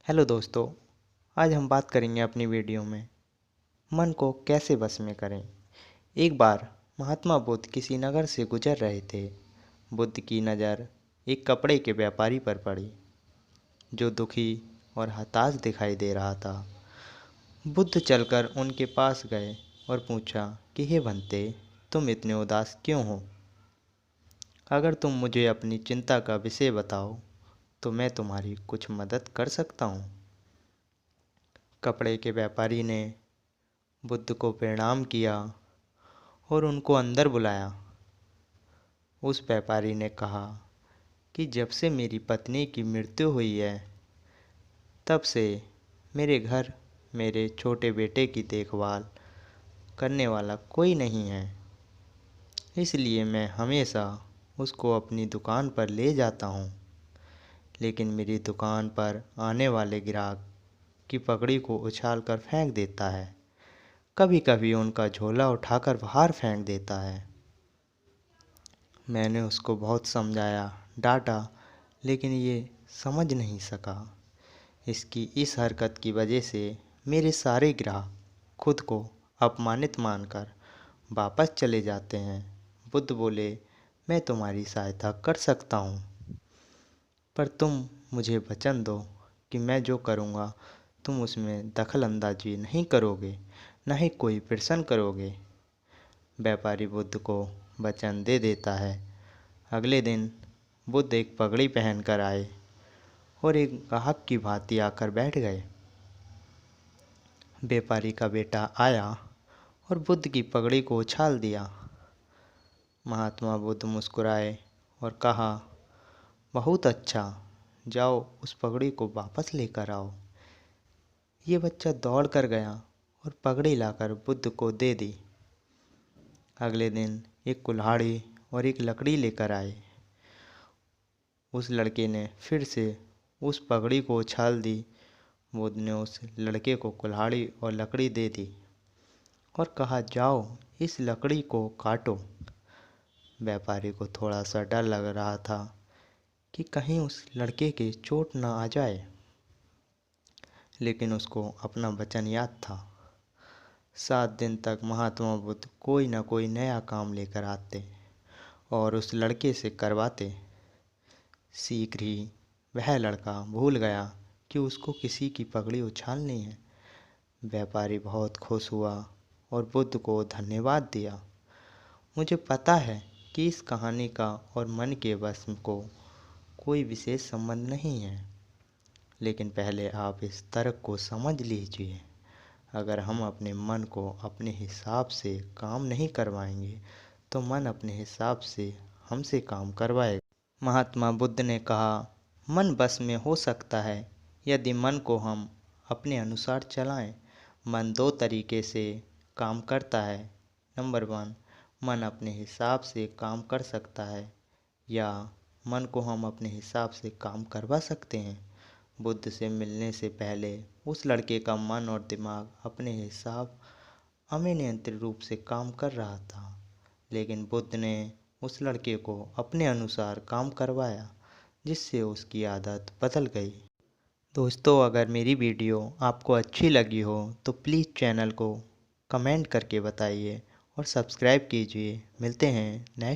Hello दोस्तों। आज हम बात करेंगे अपनी वीडियो में मन को कैसे वश में करें। एक बार महात्मा बुद्ध किसी नगर से गुजर रहे थे। बुद्ध की नज़र एक कपड़े के व्यापारी पर पड़ी जो दुखी और हताश दिखाई दे रहा था। बुद्ध चलकर उनके पास गए और पूछा कि हे बंते, तुम इतने उदास क्यों हो? अगर तुम मुझे अपनी चिंता का विषय बताओ तो मैं तुम्हारी कुछ मदद कर सकता हूँ। कपड़े के व्यापारी ने बुद्ध को प्रणाम किया और उनको अंदर बुलाया। उस व्यापारी ने कहा कि जब से मेरी पत्नी की मृत्यु हुई है तब से मेरे घर मेरे छोटे बेटे की देखभाल करने वाला कोई नहीं है, इसलिए मैं हमेशा उसको अपनी दुकान पर ले जाता हूँ। लेकिन मेरी दुकान पर आने वाले ग्राहक की पगड़ी को उछाल कर फेंक देता है, कभी कभी उनका झोला उठाकर बाहर फेंक देता है। मैंने उसको बहुत समझाया, डांटा, लेकिन ये समझ नहीं सका। इसकी इस हरकत की वजह से मेरे सारे ग्राहक खुद को अपमानित मानकर वापस चले जाते हैं। बुद्ध बोले, मैं तुम्हारी सहायता कर सकता हूँ, पर तुम मुझे वचन दो कि मैं जो करूँगा तुम उसमें दखल अंदाजी नहीं करोगे, न ही कोई प्रश्न करोगे। व्यापारी बुद्ध को वचन दे देता है। अगले दिन बुद्ध एक पगड़ी पहनकर आए और एक ग्राहक की भांति आकर बैठ गए। व्यापारी का बेटा आया और बुद्ध की पगड़ी को उछाल दिया। महात्मा बुद्ध मुस्कुराए और कहा, बहुत अच्छा, जाओ उस पगड़ी को वापस लेकर आओ। ये बच्चा दौड़ कर गया और पगड़ी लाकर बुद्ध को दे दी। अगले दिन एक कुल्हाड़ी और एक लकड़ी लेकर आए। उस लड़के ने फिर से उस पगड़ी को उछाल दी। बुद्ध ने उस लड़के को कुल्हाड़ी और लकड़ी दे दी और कहा, जाओ इस लकड़ी को काटो। व्यापारी को थोड़ा सा डर लग रहा था कि कहीं उस लड़के के चोट न आ जाए, लेकिन उसको अपना वचन याद था। 7 दिन तक महात्मा बुद्ध कोई न कोई नया काम लेकर आते और उस लड़के से करवाते। शीघ्र ही वह लड़का भूल गया कि उसको किसी की पगड़ी उछालनी है। व्यापारी बहुत खुश हुआ और बुद्ध को धन्यवाद दिया। मुझे पता है कि इस कहानी का और मन के वश को कोई विशेष संबंध नहीं है, लेकिन पहले आप इस तर्क को समझ लीजिए। अगर हम अपने मन को अपने हिसाब से काम नहीं करवाएंगे तो मन अपने हिसाब से हमसे काम करवाएगा। महात्मा बुद्ध ने कहा, मन बस में हो सकता है यदि मन को हम अपने अनुसार चलाएं। मन 2 तरीके से काम करता है। नंबर 1, मन अपने हिसाब से काम कर सकता है या मन को हम अपने हिसाब से काम करवा सकते हैं। बुद्ध से मिलने से पहले उस लड़के का मन और दिमाग अपने हिसाब अनियंत्रित रूप से काम कर रहा था, लेकिन बुद्ध ने उस लड़के को अपने अनुसार काम करवाया, जिससे उसकी आदत बदल गई। दोस्तों, अगर मेरी वीडियो आपको अच्छी लगी हो तो प्लीज़ चैनल को कमेंट करके बताइए और सब्सक्राइब कीजिए। मिलते हैं नेक्स्ट